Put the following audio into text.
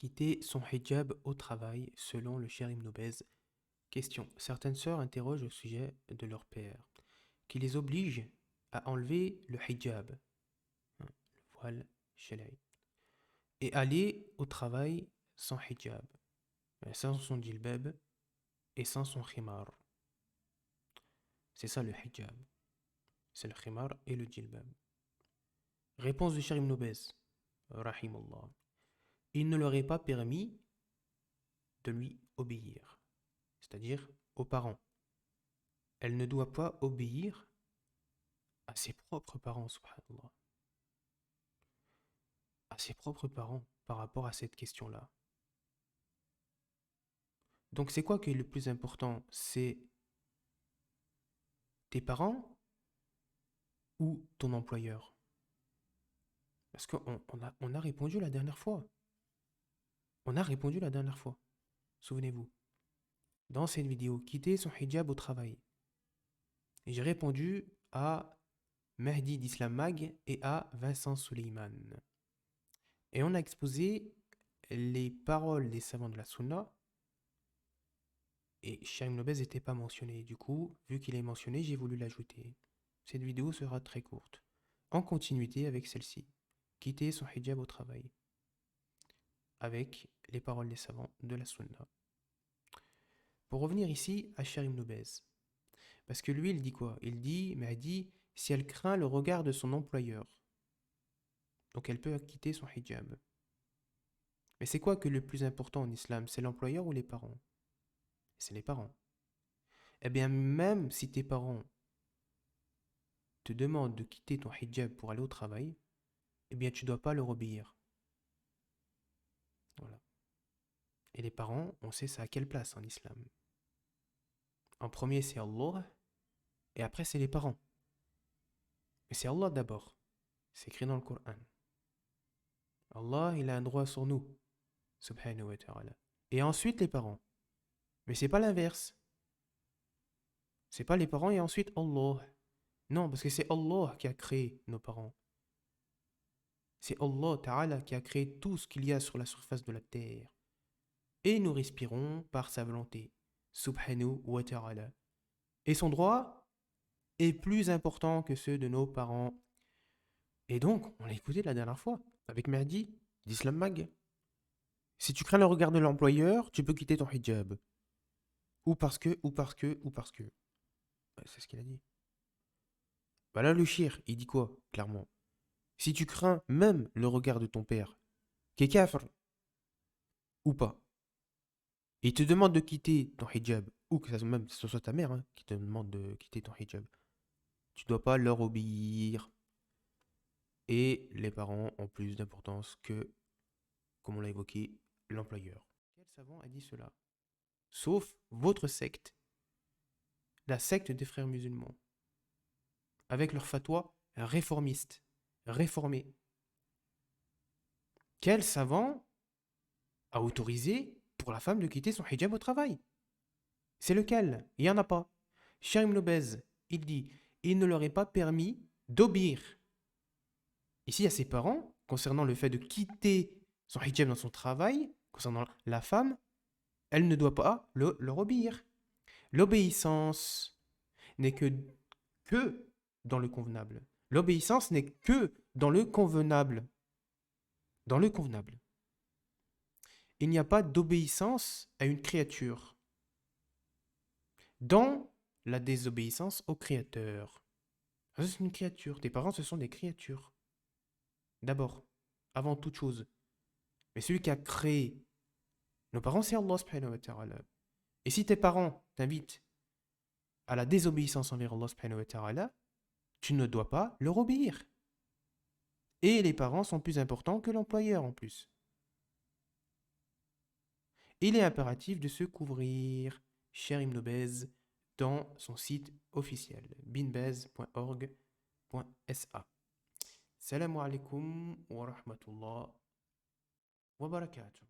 quitter son hijab au travail selon le cher Ibn Baz? Question. Certaines sœurs interrogent au sujet de leur père, qui les oblige à enlever le hijab, le voile shalaï, et aller au travail sans hijab, sans son djilbab et sans son khimar. C'est ça le hijab. C'est le khimar et le djilbab. Réponse du cher Ibn Baz, rahimullah. Il ne leur est pas permis de lui obéir, c'est-à-dire aux parents. Elle ne doit pas obéir à ses propres parents, subhanallah. À ses propres parents par rapport à cette question-là. Donc c'est quoi qui est le plus important? C'est tes parents ou ton employeur? Parce qu'on a répondu la dernière fois. On a répondu la dernière fois. Souvenez-vous. Dans cette vidéo, quitter son hijab au travail. Et j'ai répondu à Mehdi d'Islam Mag et à Vincent Suleiman. Et on a exposé les paroles des savants de la Sunna. Et Cheikh Ibn Baz n'était pas mentionné. Du coup, vu qu'il est mentionné, j'ai voulu l'ajouter. Cette vidéo sera très courte. En continuité avec celle-ci. Quitter son hijab au travail. Avec les paroles des savants de la Sunna. Pour revenir ici à Cheikh Ibn Baz. Parce que lui, il dit quoi? Il dit, si elle craint le regard de son employeur. Donc elle peut quitter son hijab. Mais c'est quoi que le plus important en islam? C'est l'employeur ou les parents? C'est les parents. Eh bien, même si tes parents te demandent de quitter ton hijab pour aller au travail, eh bien, tu ne dois pas leur obéir. Voilà. Et les parents, on sait ça à quelle place en islam? En premier, c'est Allah, et après, c'est les parents. Mais c'est Allah d'abord. C'est écrit dans le Coran. Allah, il a un droit sur nous, subhanahu wa ta'ala. Et ensuite, les parents. Mais c'est pas l'inverse. C'est pas les parents et ensuite Allah. Non, parce que c'est Allah qui a créé nos parents. C'est Allah Ta'ala qui a créé tout ce qu'il y a sur la surface de la terre. Et nous respirons par sa volonté. Subhanahu wa ta'ala. Et son droit est plus important que ceux de nos parents. Et donc, on l'a écouté la dernière fois, avec Mehdi, d'Islam Mag. Si tu crains le regard de l'employeur, tu peux quitter ton hijab. Ou parce que. C'est ce qu'il a dit. Bah là, le shir, il dit quoi, clairement? Si tu crains même le regard de ton père, qui est kafir, ou pas, il te demande de quitter ton hijab, ou que même ce soit ta mère qui te demande de quitter ton hijab, tu ne dois pas leur obéir. Et les parents ont plus d'importance que, comme on l'a évoqué, l'employeur. Quel savant a dit cela? Sauf votre secte, la secte des frères musulmans, avec leur fatwa réformiste, réformé. Quel savant a autorisé pour la femme de quitter son hijab au travail? C'est lequel? Il n'y en a pas. Cheikh Ibn Baz, il dit, il ne leur est pas permis d'obéir. Ici, il y a ses parents, concernant le fait de quitter son hijab dans son travail, concernant la femme, elle ne doit pas leur obéir. L'obéissance n'est que dans le convenable. L'obéissance n'est que dans le convenable. Dans le convenable. Il n'y a pas d'obéissance à une créature. Dans la désobéissance au Créateur. C'est une créature. Tes parents, ce sont des créatures. D'abord, avant toute chose. Mais celui qui a créé nos parents, c'est Allah subhanahu wa ta'ala. Et si tes parents t'invitent à la désobéissance envers Allah subhanahu wa ta'ala, tu ne dois pas leur obéir. Et les parents sont plus importants que l'employeur en plus. Il est impératif de se couvrir, cher Ibn Baz, dans son site officiel, binbaz.org.sa. Salam alaikum wa rahmatullah wa barakatuh.